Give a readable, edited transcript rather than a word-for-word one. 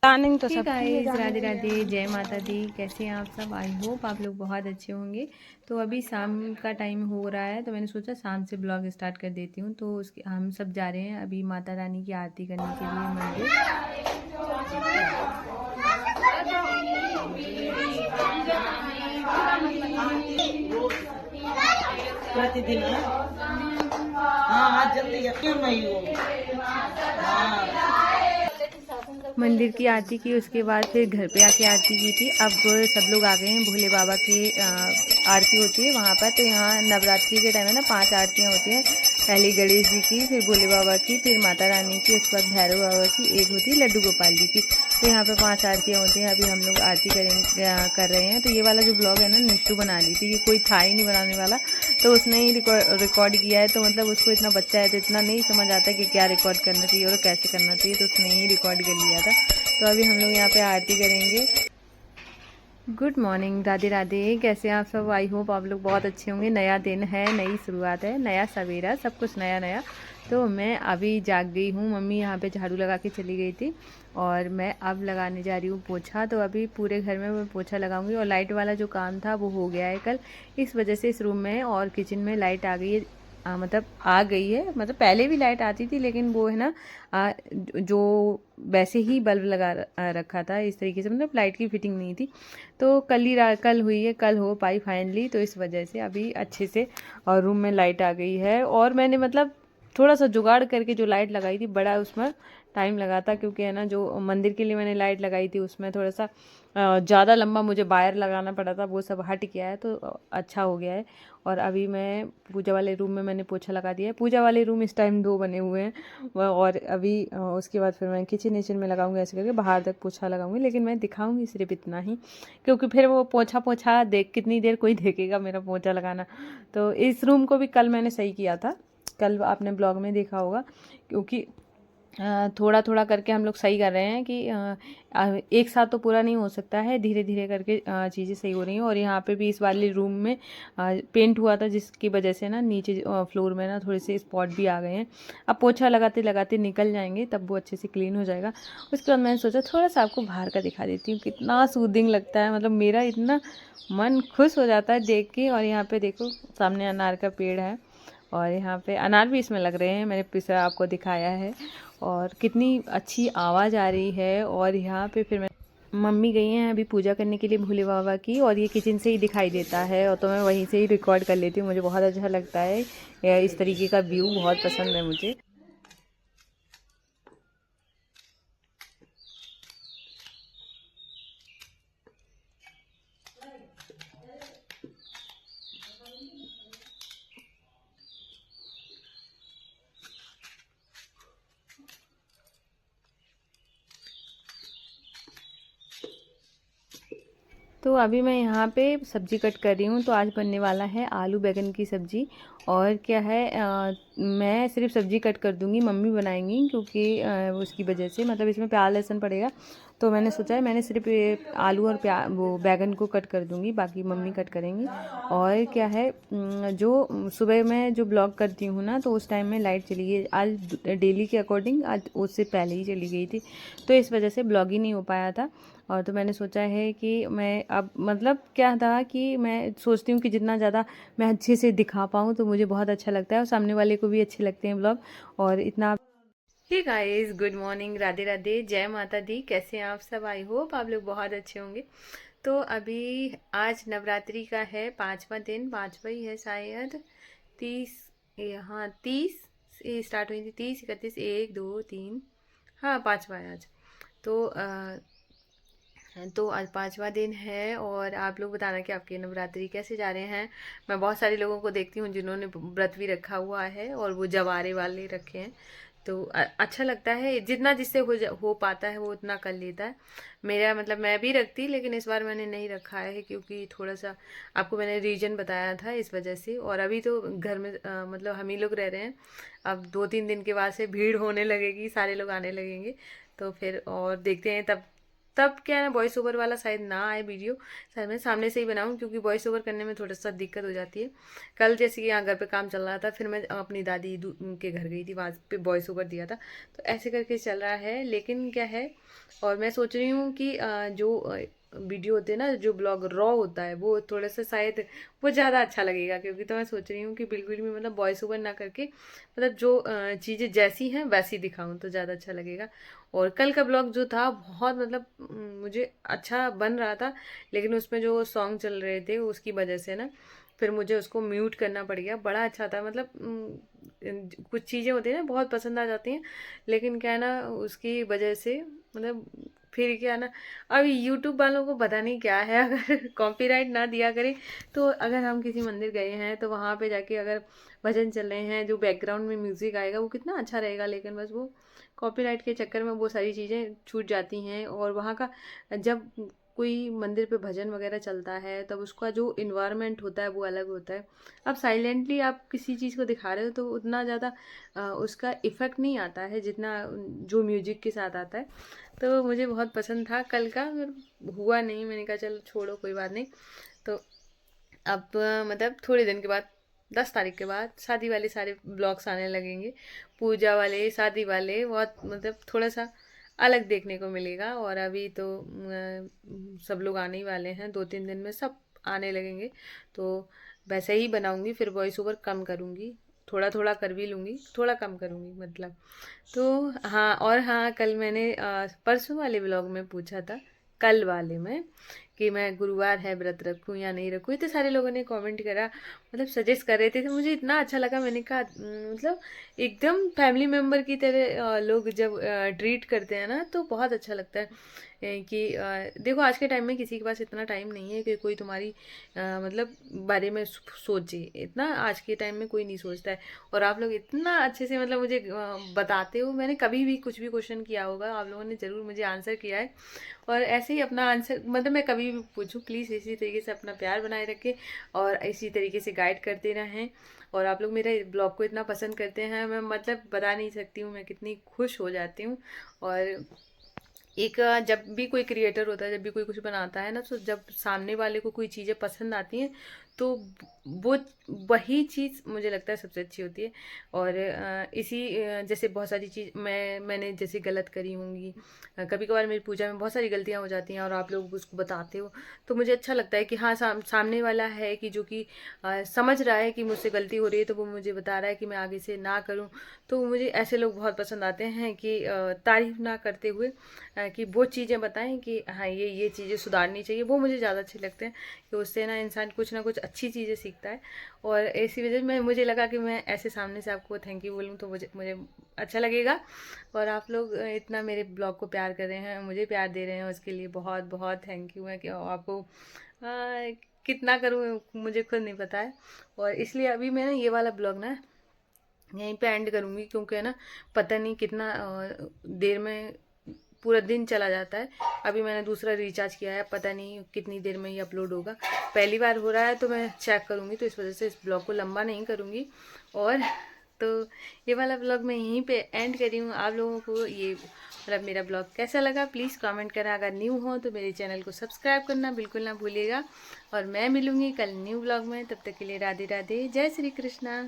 Planning तो सब राधे राधे, जय माता दी। कैसे हैं आप सब? आई होप आप लोग बहुत अच्छे होंगे। तो अभी शाम का टाइम हो रहा है, तो मैंने सोचा शाम से ब्लॉग स्टार्ट कर देती हूँ। तो उसके हम सब जा रहे हैं अभी माता रानी की आरती करने के लिए मंदिर। प्रतिदिन हाँ आज जल्दी क्यों नहीं हो। मंदिर की आरती की, उसके बाद फिर घर पे आके आरती की थी। अब सब लोग आ गए हैं भोले बाबा की आरती होती है वहाँ पर। तो यहाँ नवरात्रि के टाइम है ना, 5 आरतियाँ होती हैं। पहले गणेश जी की, फिर भोले बाबा की, फिर माता रानी की, उसके बाद भैरव बाबा की, एक होती है लड्डू गोपाल जी की। तो यहाँ पे 5 आरतियाँ होती हैं। अभी हम लोग आरती कर रहे हैं। तो ये वाला जो ब्लॉग है ना, निष्ठू बना ली थी कि कोई था ही नहीं बनाने वाला, तो उसने ही रिकॉर्ड किया है। तो मतलब उसको इतना बच्चा है तो इतना नहीं समझ आता कि क्या रिकॉर्ड करना चाहिए और कैसे करना चाहिए, तो उसने ही रिकॉर्ड कर लिया था। तो अभी हम लोग यहाँ पे आरती करेंगे। Good morning, Radhe Radhe. कैसे हैं आप सब? आई होप आप लोग बहुत अच्छे होंगे। नया दिन है, नई शुरुआत है, नया सवेरा, सब कुछ नया नया। तो मैं अभी जाग गई हूँ। मम्मी यहाँ पे झाड़ू लगा के चली गई थी और मैं अब लगाने जा रही हूँ पोछा। तो अभी पूरे घर में मैं पोछा लगाऊंगी। और लाइट वाला जो काम था वो हो गया है कल, इस वजह से इस रूम में और किचन में लाइट आ गई है। मतलब आ गई है, मतलब पहले भी लाइट आती थी, लेकिन वो है ना जो वैसे ही बल्ब लगा रखा था इस तरीके से, मतलब लाइट की फिटिंग नहीं थी। तो कल हुई है, कल हो पाई फाइनली। तो इस वजह से अभी अच्छे से और रूम में लाइट आ गई है। और मैंने मतलब थोड़ा सा जुगाड़ करके जो लाइट लगाई थी, बड़ा उसमें टाइम लगा था, क्योंकि है ना जो मंदिर के लिए मैंने लाइट लगाई थी उसमें थोड़ा सा ज़्यादा लंबा मुझे वायर लगाना पड़ा था। वो सब हट गया है, तो अच्छा हो गया है। और अभी मैं पूजा वाले रूम में मैंने पोछा लगा दिया है। पूजा वाले रूम इस टाइम 2 बने हुए हैं। और अभी उसके बाद फिर मैं किचन में लगाऊंगी, ऐसे करके बाहर तक पोछा लगाऊंगी। लेकिन मैं दिखाऊंगी सिर्फ इतना ही, क्योंकि फिर वो पोछा देख कितनी देर कोई देखेगा मेरा पोछा लगाना। तो इस रूम को भी कल मैंने सही किया था, कल आपने ब्लॉग में देखा होगा। क्योंकि थोड़ा थोड़ा करके हम लोग सही कर रहे हैं कि एक साथ तो पूरा नहीं हो सकता है, धीरे धीरे करके चीज़ें सही हो रही हैं। और यहाँ पे भी इस वाले रूम में पेंट हुआ था, जिसकी वजह से ना नीचे फ्लोर में ना थोड़े से स्पॉट भी आ गए हैं। अब पोछा लगाते लगाते निकल जाएंगे, तब वो अच्छे से क्लीन हो जाएगा। उसके बाद मैंने सोचा थोड़ा सा आपको बाहर का दिखा देती हूँ, कितना सूदिंग लगता है। मतलब मेरा इतना मन खुश हो जाता है देख के। और यहाँ पे देखो सामने अनार का पेड़ है, और यहाँ पे अनार भी इसमें लग रहे हैं, मैंने पिछले आपको दिखाया है। और कितनी अच्छी आवाज़ आ रही है। और यहाँ पे फिर मैं मम्मी गई हैं अभी पूजा करने के लिए भोले बाबा की, और ये किचन से ही दिखाई देता है, और तो मैं वहीं से ही रिकॉर्ड कर लेती हूँ। मुझे बहुत अच्छा लगता है, इस तरीके का व्यू बहुत पसंद है मुझे। तो अभी मैं यहाँ पे सब्ज़ी कट कर रही हूँ। तो आज बनने वाला है आलू बैंगन की सब्ज़ी। और क्या है, मैं सिर्फ सब्ज़ी कट कर दूँगी, मम्मी बनाएंगी, क्योंकि उसकी वजह से मतलब इसमें प्याज लहसुन पड़ेगा। तो मैंने सोचा है मैंने सिर्फ ये आलू और वो बैंगन को कट कर दूँगी, बाकी मम्मी कट करेंगी। और क्या है, जो सुबह मैं जो ब्लॉग करती हूँ ना, तो उस टाइम में लाइट चली गई आज, डेली के अकॉर्डिंग आज उससे पहले ही चली गई थी। तो इस वजह से ब्लॉग ही नहीं हो पाया था। और तो मैंने सोचा है कि मैं अब मतलब क्या था कि मैं सोचती हूँ कि जितना ज़्यादा मैं अच्छे से दिखा पाऊँ तो मुझे बहुत अच्छा लगता है, और सामने वाले को भी अच्छे लगते हैं ब्लॉग। और इतना hey guys, good morning, Radhe Radhe, जय माता दी। कैसे हैं आप सब? आई होप आप लोग बहुत अच्छे होंगे। तो अभी आज नवरात्रि का है 5वां दिन, 5वां ही है शायद। 30, हाँ 30 स्टार्ट हुई थी, 30, 31, 1, 2, 3, हाँ 5वां है आज। तो तो आज 5वां दिन है। और आप लोग बताना कि आपके नवरात्रि कैसे जा रहे हैं। मैं बहुत सारे लोगों को देखती हूँ जिन्होंने व्रत भी रखा हुआ है, और वो जवारे वाले रखे हैं। तो अच्छा लगता है, जितना जिससे हो पाता है वो उतना कर लेता है। मेरा मतलब मैं भी रखती, लेकिन इस बार मैंने नहीं रखा है, क्योंकि थोड़ा सा आपको मैंने रीजन बताया था इस वजह से। और अभी तो घर में मतलब हम ही लोग रह रहे हैं। अब 2-3 दिन के बाद से भीड़ होने लगेगी, सारे लोग आने लगेंगे। तो फिर और देखते हैं तब तब क्या है ना, वॉइस ओवर वाला शायद ना आए वीडियो, शायद मैं सामने से ही बनाऊं, क्योंकि वॉइस ओवर करने में थोड़ा सा दिक्कत हो जाती है। कल जैसे कि यहाँ घर पे काम चल रहा था, फिर मैं अपनी दादी के घर गई थी, वहाँ पे वॉइस ओवर दिया था, तो ऐसे करके चल रहा है। लेकिन क्या है, और मैं सोच रही हूँ कि जो वीडियो होते हैं ना, जो ब्लॉग रॉ होता है, वो थोड़ा सा शायद वो ज़्यादा अच्छा लगेगा, क्योंकि तो मैं सोच रही हूँ कि बिल्कुल भी मतलब वॉइस ओवर ना करके, मतलब जो चीज़ें जैसी हैं वैसी दिखाऊँ तो ज़्यादा अच्छा लगेगा। और कल का ब्लॉग जो था बहुत मतलब मुझे अच्छा बन रहा था, लेकिन उसमें जो सॉन्ग चल रहे थे उसकी वजह से ना फिर मुझे उसको म्यूट करना पड़ गया। बड़ा अच्छा था, मतलब कुछ चीज़ें होती हैं ना बहुत पसंद आ जाती हैं, लेकिन क्या है ना उसकी वजह से मतलब फिर क्या ना, अब यूट्यूब वालों को पता नहीं क्या है, अगर कॉपीराइट ना दिया करें तो अगर हम किसी मंदिर गए हैं तो वहाँ पे जाके अगर भजन चल रहे हैं, जो बैकग्राउंड में म्यूज़िक आएगा वो कितना अच्छा रहेगा, लेकिन बस वो कॉपीराइट के चक्कर में वो सारी चीज़ें छूट जाती हैं। और वहाँ का जब कोई मंदिर पे भजन वगैरह चलता है तब उसका जो इन्वायरमेंट होता है वो अलग होता है। अब साइलेंटली आप किसी चीज़ को दिखा रहे हो तो उतना ज़्यादा उसका इफ़ेक्ट नहीं आता है जितना जो म्यूजिक के साथ आता है। तो मुझे बहुत पसंद था कल का, हुआ नहीं, मैंने कहा चलो छोड़ो कोई बात नहीं। तो अब मतलब थोड़े दिन के बाद 10 तारीख के बाद शादी वाले सारे ब्लॉग्स आने लगेंगे, पूजा वाले, शादी वाले, बहुत मतलब थोड़ा सा अलग देखने को मिलेगा। और अभी तो सब लोग आने ही वाले हैं, 2-3 दिन में सब आने लगेंगे, तो वैसे ही बनाऊंगी। फिर वॉइस ओवर कम करूंगी, थोड़ा थोड़ा कर भी लूँगी, थोड़ा कम करूँगी मतलब। तो हाँ, और हाँ कल मैंने परसों वाले ब्लॉग में पूछा था, कल वाले में, कि मैं गुरुवार है व्रत रखूं या नहीं रखूं। इतने सारे लोगों ने कमेंट करा, मतलब सजेस्ट कर रहे थे, तो मुझे इतना अच्छा लगा। मैंने कहा मतलब एकदम फैमिली मेम्बर की तरह लोग जब ट्रीट करते हैं ना तो बहुत अच्छा लगता है। कि देखो आज के टाइम में किसी के पास इतना टाइम नहीं है कि कोई तुम्हारी मतलब बारे में सोचे, इतना आज के टाइम में कोई नहीं सोचता है। और आप लोग इतना अच्छे से मतलब मुझे बताते हो, मैंने कभी भी कुछ भी क्वेश्चन किया होगा आप लोगों ने ज़रूर मुझे आंसर किया है। और ऐसे ही अपना आंसर मतलब मैं कभी भी पूछूं, प्लीज़ इसी तरीके से अपना प्यार बनाए रखें और इसी तरीके से गाइड करते रहें। और आप लोग मेरे ब्लॉग को इतना पसंद करते हैं, मैं मतलब बता नहीं सकती हूँ मैं कितनी खुश हो जाती हूँ। और एक जब भी कोई क्रिएटर होता है, जब भी कोई कुछ बनाता है ना, तो जब सामने वाले को कोई चीज़ें पसंद आती हैं तो वो वही चीज़ मुझे लगता है सबसे अच्छी होती है। और इसी जैसे बहुत सारी चीज़ मैंने जैसे गलत करी होंगी, कभी कभार मेरी पूजा में बहुत सारी गलतियाँ हो जाती हैं और आप लोग उसको बताते हो, तो मुझे अच्छा लगता है कि हाँ सामने वाला है कि जो कि समझ रहा है कि मुझसे गलती हो रही है, तो वो मुझे बता रहा है कि मैं आगे से ना करूँ। तो मुझे ऐसे लोग बहुत पसंद आते हैं कि तारीफ ना करते हुए कि वो चीज़ें बताएं कि हाँ ये चीज़ें सुधारनी चाहिए, वो मुझे ज़्यादा अच्छे लगते हैं, कि उससे ना इंसान कुछ ना कुछ अच्छी चीज़ें सीखता है। और इसी वजह से मुझे लगा कि मैं ऐसे सामने से आपको थैंक यू बोलूँ तो मुझे अच्छा लगेगा। और आप लोग इतना मेरे ब्लॉग को प्यार कर रहे हैं, मुझे प्यार दे रहे हैं, उसके लिए बहुत बहुत थैंक यू है। कि आपको कितना करूँ मुझे खुद नहीं पता है। और इसलिए अभी मैं ना ये वाला ब्लॉग ना यहीं पे एंड करूँगी, क्योंकि है ना पता नहीं कितना देर में पूरा दिन चला जाता है। अभी मैंने दूसरा रिचार्ज किया है, पता नहीं कितनी देर में ये अपलोड होगा, पहली बार हो रहा है तो मैं चेक करूँगी, तो इस वजह से इस ब्लॉग को लंबा नहीं करूँगी। और तो ये वाला ब्लॉग मैं यहीं पे एंड करी हूँ। आप लोगों को ये मतलब मेरा ब्लॉग कैसा लगा प्लीज़ कमेंट करें, अगर न्यू हो तो मेरे चैनल को सब्सक्राइब करना बिल्कुल ना भूलिएगा। और मैं मिलूँगी कल न्यू ब्लॉग में, तब तक के लिए राधे राधे, जय श्री कृष्णा।